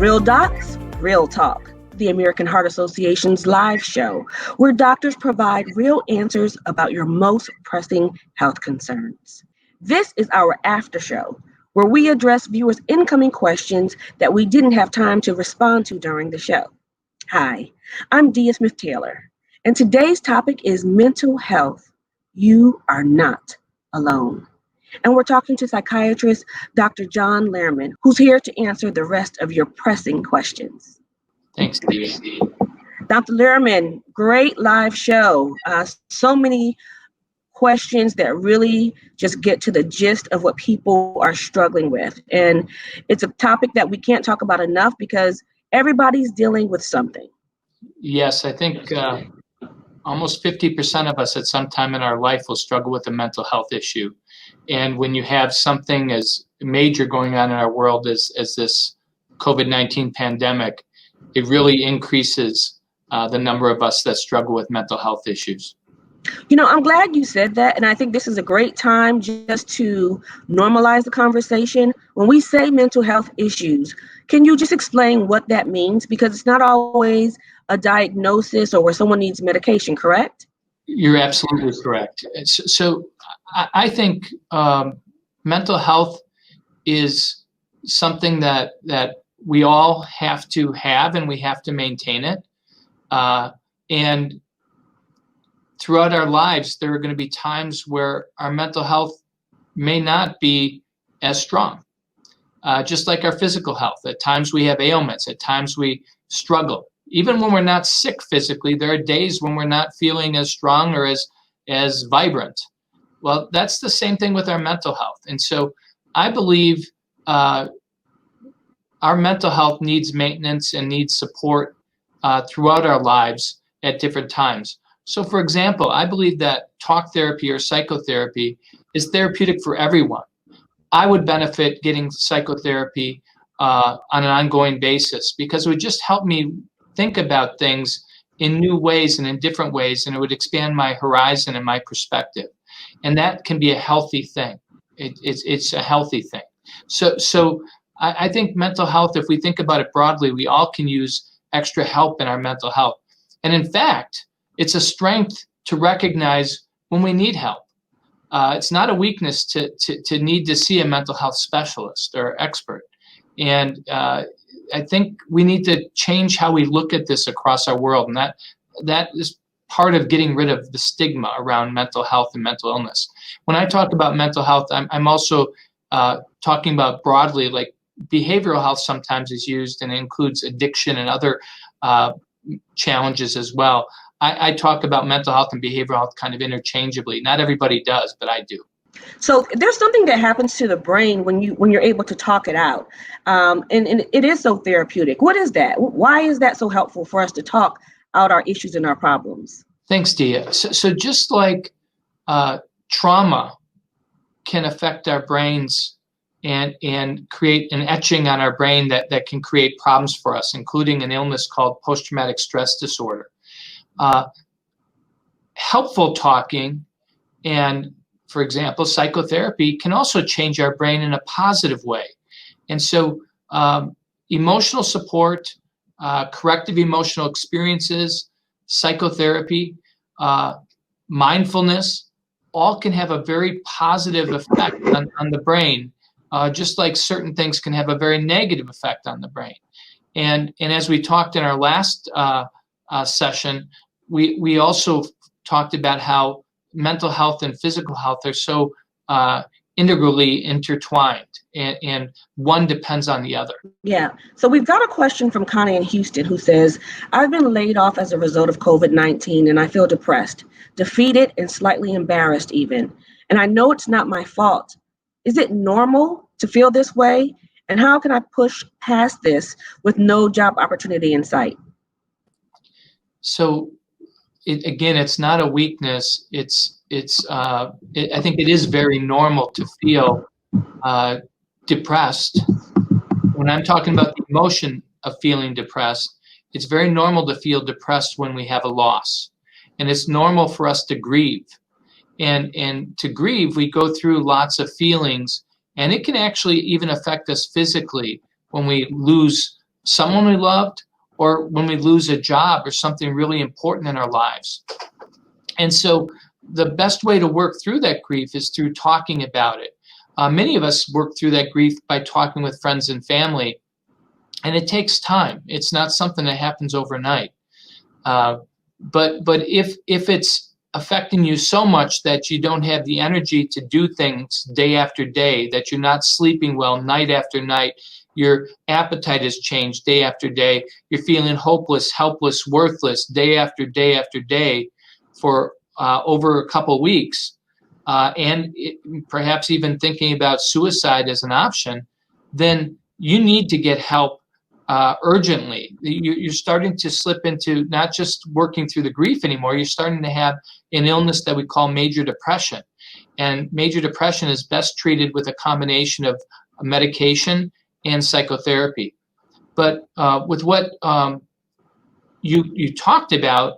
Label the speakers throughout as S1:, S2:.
S1: Real Docs, Real Talk, the American Heart Association's live show, where doctors provide real answers about your most pressing health concerns. This is our after show, where we address viewers' incoming questions that we didn't have time to respond to during the show. Hi, I'm Dia Smith Taylor, and today's topic is mental health. You are not alone. And we're talking to psychiatrist Dr. Jon Lehrmann, who's here to answer the rest of your pressing questions.
S2: Thanks, Steve.
S1: Dr. Lehrmann, great live show. So many questions that really just get to the gist of what people are struggling with. And it's a topic that we can't talk about enough because everybody's dealing with something.
S2: Yes, I think almost 50% of us at some time in our life will struggle with a mental health issue. And when you have something as major going on in our world as this COVID-19 pandemic, it really increases the number of us that struggle with mental health issues.
S1: You know, I'm glad you said that. And I think this is a great time just to normalize the conversation. When we say mental health issues, can you just explain what that means? Because it's not always a diagnosis or where someone needs medication, correct?
S2: You're absolutely correct. So I think mental health is something that we all have to have, and we have to maintain it. And throughout our lives, there are going to be times where our mental health may not be as strong, just like our physical health. At times we have ailments. At times we struggle. Even when we're not sick physically, there are days when we're not feeling as strong or as vibrant. Well, that's the same thing with our mental health. And so I believe our mental health needs maintenance and needs support throughout our lives at different times. So, for example, I believe that talk therapy or psychotherapy is therapeutic for everyone. I would benefit getting psychotherapy on an ongoing basis because it would just help me think about things in new ways and in different ways, and it would expand my horizon and my perspective. And that can be a healthy thing. It's a healthy thing. So I think mental health, if we think about it broadly, we all can use extra help in our mental health. And in fact, it's a strength to recognize when we need help. It's not a weakness to need to see a mental health specialist or expert. And I think we need to change how we look at this across our world. And that is part of getting rid of the stigma around mental health and mental illness. When I talk about mental health, I'm also talking about broadly, like behavioral health sometimes is used and includes addiction and other challenges as well. I talk about mental health and behavioral health kind of interchangeably. Not everybody does, but I do.
S1: So there's something that happens to the brain when you're able to talk it out, and it is so therapeutic. What is that? Why is that so helpful for us to talk out our issues and our problems?
S2: Thanks, Dia. So just like trauma can affect our brains and create an etching on our brain that can create problems for us, including an illness called post-traumatic stress disorder. Helpful talking and, for example, psychotherapy can also change our brain in a positive way. And so emotional support, corrective emotional experiences, psychotherapy, mindfulness, all can have a very positive effect on the brain, just like certain things can have a very negative effect on the brain. And as we talked in our last session, we also talked about how mental health and physical health are so integrally intertwined, and one depends on the other.
S1: Yeah. So we've got a question from Connie in Houston who says, I've been laid off as a result of COVID-19 and I feel depressed, defeated, and slightly embarrassed even. And I know it's not my fault. Is it normal to feel this way? And how can I push past this with no job opportunity in sight?
S2: So again, it's not a weakness. I think it is very normal to feel depressed. When I'm talking about the emotion of feeling depressed, it's very normal to feel depressed when we have a loss. And it's normal for us to grieve. And to grieve, we go through lots of feelings, and it can actually even affect us physically when we lose someone we loved, or when we lose a job or something really important in our lives. And so the best way to work through that grief is through talking about it. Many of us work through that grief by talking with friends and family, and it takes time. It's not something that happens overnight. But if it's affecting you so much that you don't have the energy to do things day after day, that you're not sleeping well night after night, your appetite has changed day after day, you're feeling hopeless, helpless, worthless day after day after day for over a couple weeks, and perhaps even thinking about suicide as an option, then you need to get help urgently. You're starting to slip into not just working through the grief anymore, you're starting to have an illness that we call major depression. And major depression is best treated with a combination of medication and psychotherapy. But with what you talked about,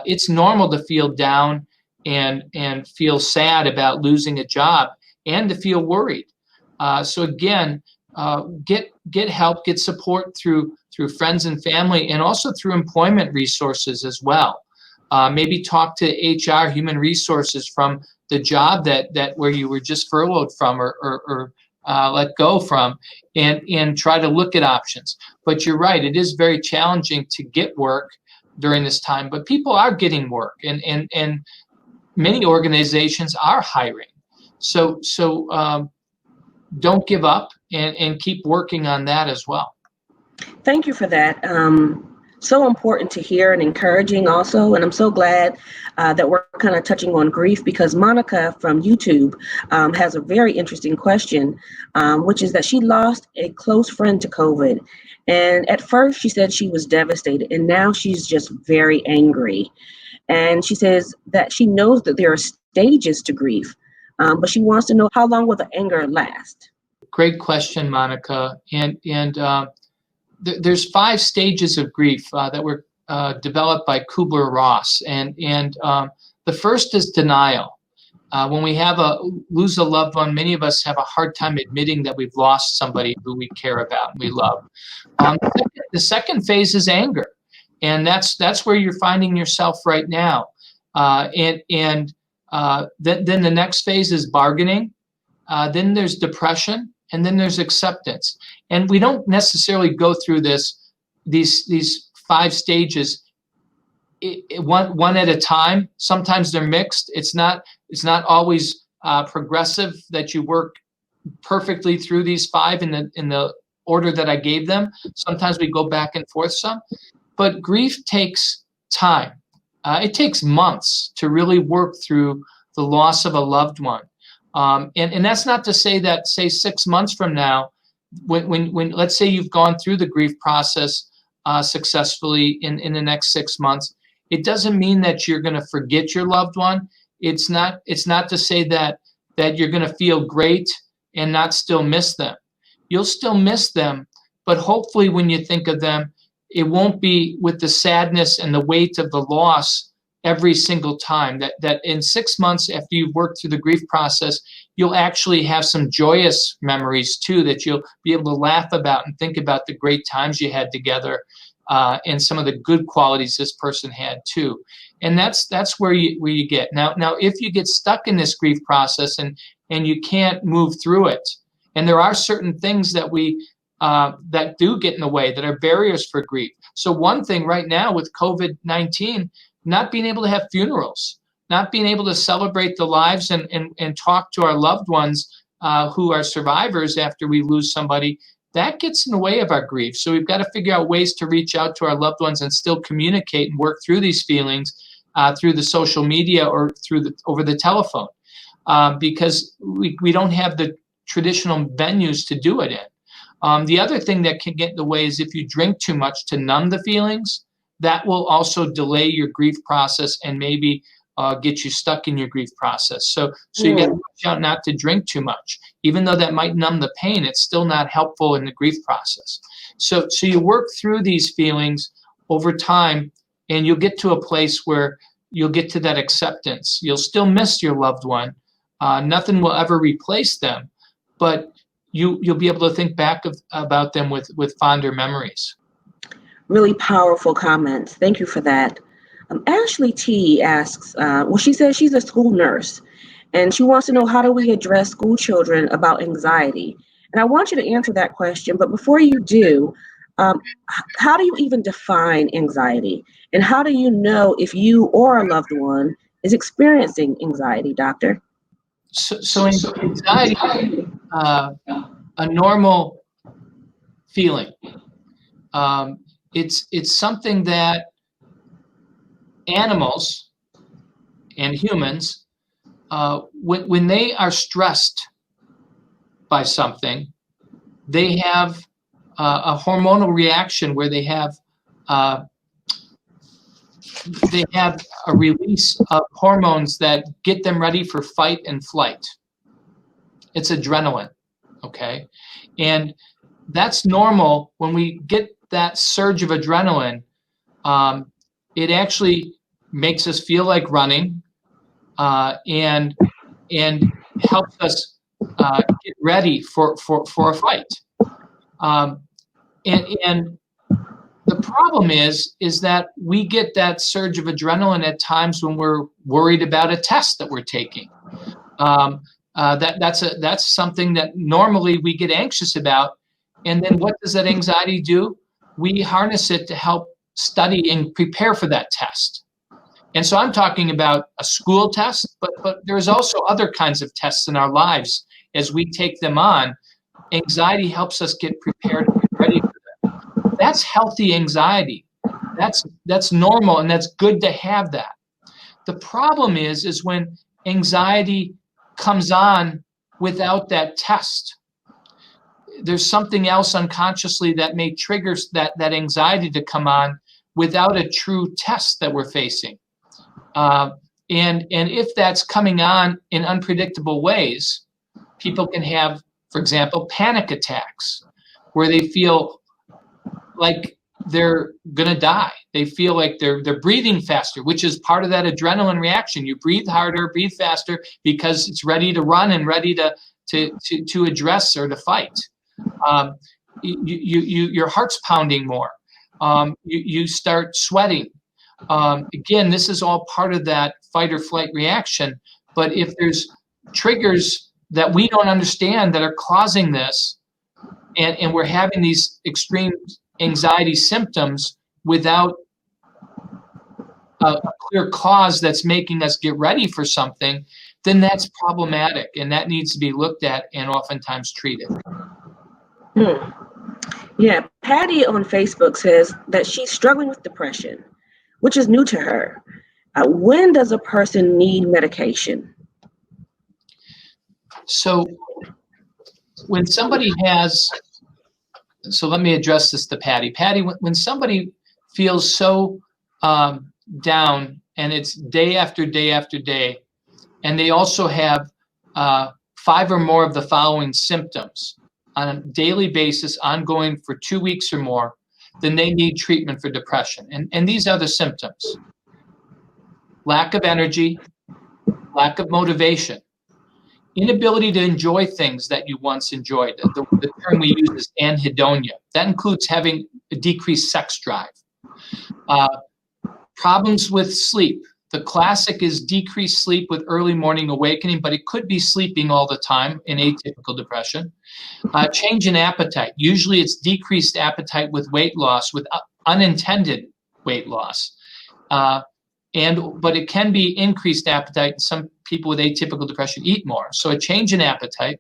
S2: it's normal to feel down and feel sad about losing a job and to feel worried. So again, get help, get support through friends and family, and also through employment resources as well. Maybe talk to HR, human resources, from the job that where you were just furloughed from or let go from, and try to look at options. But you're right, it is very challenging to get work during this time, but people are getting work, and many organizations are hiring. So don't give up, and keep working on that as well.
S1: Thank you for that. So important to hear and encouraging also. And I'm so glad that we're kind of touching on grief, because Monica from YouTube has a very interesting question, which is that she lost a close friend to COVID. And at first she said she was devastated, and now she's just very angry. And she says that she knows that there are stages to grief, but she wants to know, how long will the anger last?
S2: Great question, Monica. And there's 5 stages of grief that were developed by Kubler-Ross, and the first is denial. When we lose a loved one, many of us have a hard time admitting that we've lost somebody who we care about and we love. The second phase is anger, and that's where you're finding yourself right now. Then the next phase is bargaining. Then there's depression, and then there's acceptance. And we don't necessarily go through these 5 stages one at a time. Sometimes they're mixed. It's not always progressive that you work perfectly through these 5 in the order that I gave them. Sometimes we go back and forth some, but grief takes time. It takes months to really work through the loss of a loved one. And that's not to say that, say, 6 months from now, when let's say you've gone through the grief process successfully in the next 6 months, it doesn't mean that you're going to forget your loved one. It's not to say that you're going to feel great and not still miss them. You'll still miss them, but hopefully when you think of them, it won't be with the sadness and the weight of the loss every single time. That in 6 months after you've worked through the grief process, you'll actually have some joyous memories too, that you'll be able to laugh about and think about the great times you had together, and some of the good qualities this person had too. And that's where you get. Now if you get stuck in this grief process and you can't move through it, and there are certain things that that do get in the way, that are barriers for grief. So one thing right now with COVID-19, not being able to have funerals, not being able to celebrate the lives and talk to our loved ones who are survivors after we lose somebody, that gets in the way of our grief. So we've got to figure out ways to reach out to our loved ones and still communicate and work through these feelings through the social media or over the telephone, because we don't have the traditional venues to do it in. The other thing that can get in the way is if you drink too much to numb the feelings. That will also delay your grief process and maybe get you stuck in your grief process. So you got to watch out not to drink too much. Even though that might numb the pain, it's still not helpful in the grief process. So you work through these feelings over time, and you'll get to a place where you'll get to that acceptance. You'll still miss your loved one. Nothing will ever replace them, but you'll be able to think back about them with fonder memories.
S1: Really powerful comments. Thank you for that. Ashley T asks, she says she's a school nurse and she wants to know, how do we address school children about anxiety? And I want you to answer that question, but before you do, how do you even define anxiety? And how do you know if you or a loved one is experiencing anxiety, doctor?
S2: So anxiety, a normal feeling. It's something that animals and humans, when they are stressed by something, they have a hormonal reaction where they have a release of hormones that get them ready for fight and flight. It's adrenaline, okay? And that's normal. When we get that surge of adrenaline, it actually makes us feel like running, and helps us get ready for a fight. And the problem is that we get that surge of adrenaline at times when we're worried about a test that we're taking. That's something that normally we get anxious about. And then what does that anxiety do? We harness it to help study and prepare for that test. And so I'm talking about a school test, but there's also other kinds of tests in our lives. As we take them on, anxiety helps us get prepared and get ready for them. That's healthy anxiety. That's normal, and that's good to have that. The problem is when anxiety comes on without that test. There's something else unconsciously that may trigger that anxiety to come on without a true test that we're facing. And if that's coming on in unpredictable ways, people can have, for example, panic attacks where they feel like they're going to die. They feel like they're breathing faster, which is part of that adrenaline reaction. You breathe harder, breathe faster because it's ready to run and ready to address or to fight. Your heart's pounding more. You start sweating. Again, this is all part of that fight or flight reaction. But if there's triggers that we don't understand that are causing this, and we're having these extreme anxiety symptoms without a clear cause that's making us get ready for something, then that's problematic, and that needs to be looked at and oftentimes treated.
S1: Yeah, Patty on Facebook says that she's struggling with depression, which is new to her. When does a person need medication?
S2: So when somebody so let me address this to Patty. Patty, when somebody feels so down, and it's day after day after day, and they also have 5 or more of the following symptoms on a daily basis, ongoing for 2 weeks or more, then they need treatment for depression. And these are the symptoms: lack of energy, lack of motivation, inability to enjoy things that you once enjoyed. The term we use is anhedonia. That includes having a decreased sex drive. Problems with sleep. The classic is decreased sleep with early morning awakening, but it could be sleeping all the time in atypical depression. Change in appetite. Usually it's decreased appetite with weight loss, with unintended weight loss. But it can be increased appetite. Some people with atypical depression eat more. So a change in appetite,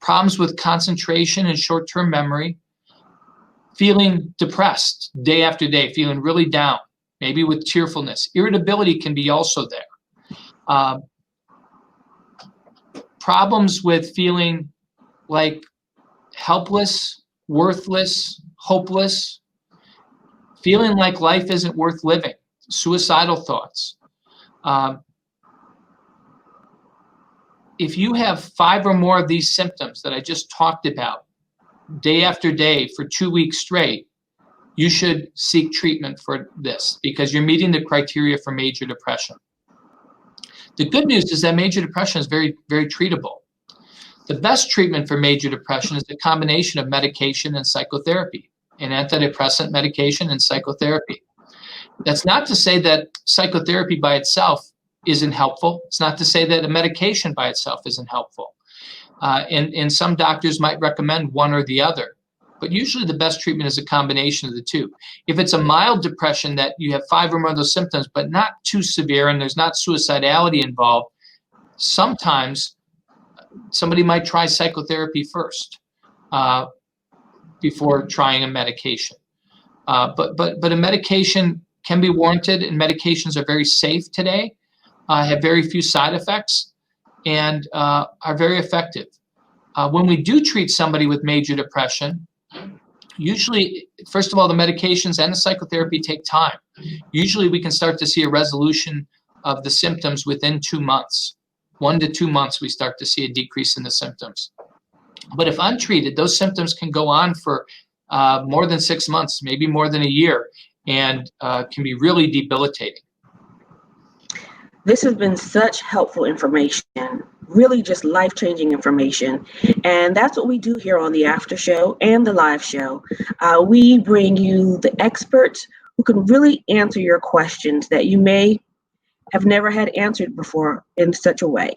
S2: problems with concentration and short-term memory, feeling depressed day after day, feeling really down, maybe with tearfulness. Irritability can be also there. Problems with feeling like helpless, worthless, hopeless, feeling like life isn't worth living, suicidal thoughts. If you have 5 or more of these symptoms that I just talked about day after day for 2 weeks straight, you should seek treatment for this because you're meeting the criteria for major depression. The good news is that major depression is very, very treatable. The best treatment for major depression is a combination of medication and psychotherapy, an antidepressant medication and psychotherapy. That's not to say that psychotherapy by itself isn't helpful. It's not to say that a medication by itself isn't helpful. And some doctors might recommend one or the other. But usually the best treatment is a combination of the two. If it's a mild depression that you have 5 or more of those symptoms, but not too severe and there's not suicidality involved, sometimes somebody might try psychotherapy first before trying a medication. But a medication can be warranted, and medications are very safe today, have very few side effects, and are very effective. When we do treat somebody with major depression, usually, first of all, the medications and the psychotherapy take time. Usually we can start to see a resolution of the symptoms within 2 months. 1 to 2 months, we start to see a decrease in the symptoms. But if untreated, those symptoms can go on for more than 6 months, maybe more than a year, and can be really debilitating.
S1: This has been such helpful information, really just life-changing information. And that's what we do here on the After Show and the live show. We bring you the experts who can really answer your questions that you may have never had answered before in such a way.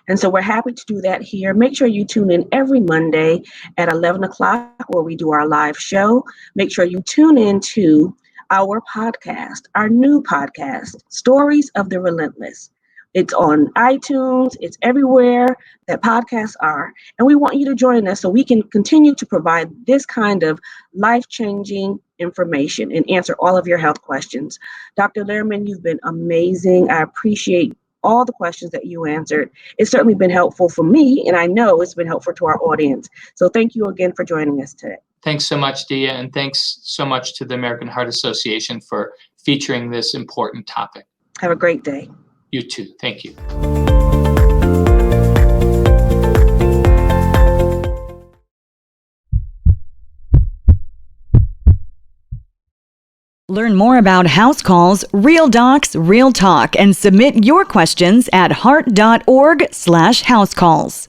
S1: And so we're happy to do that here. Make sure you tune in every Monday at 11 o'clock where we do our live show. Make sure you tune in to our podcast, our new podcast, Stories of the Relentless. It's on iTunes. It's everywhere that podcasts are. And we want you to join us so we can continue to provide this kind of life-changing information and answer all of your health questions. Dr. Lehrmann, you've been amazing. I appreciate all the questions that you answered. It's certainly been helpful for me, and I know it's been helpful to our audience. So thank you again for joining us today.
S2: Thanks so much, Dia, and thanks so much to the American Heart Association for featuring this important topic.
S1: Have a great day.
S2: You too. Thank you.
S3: Learn more about house calls, Real Docs, Real Talk, and submit your questions at heart.org/housecalls.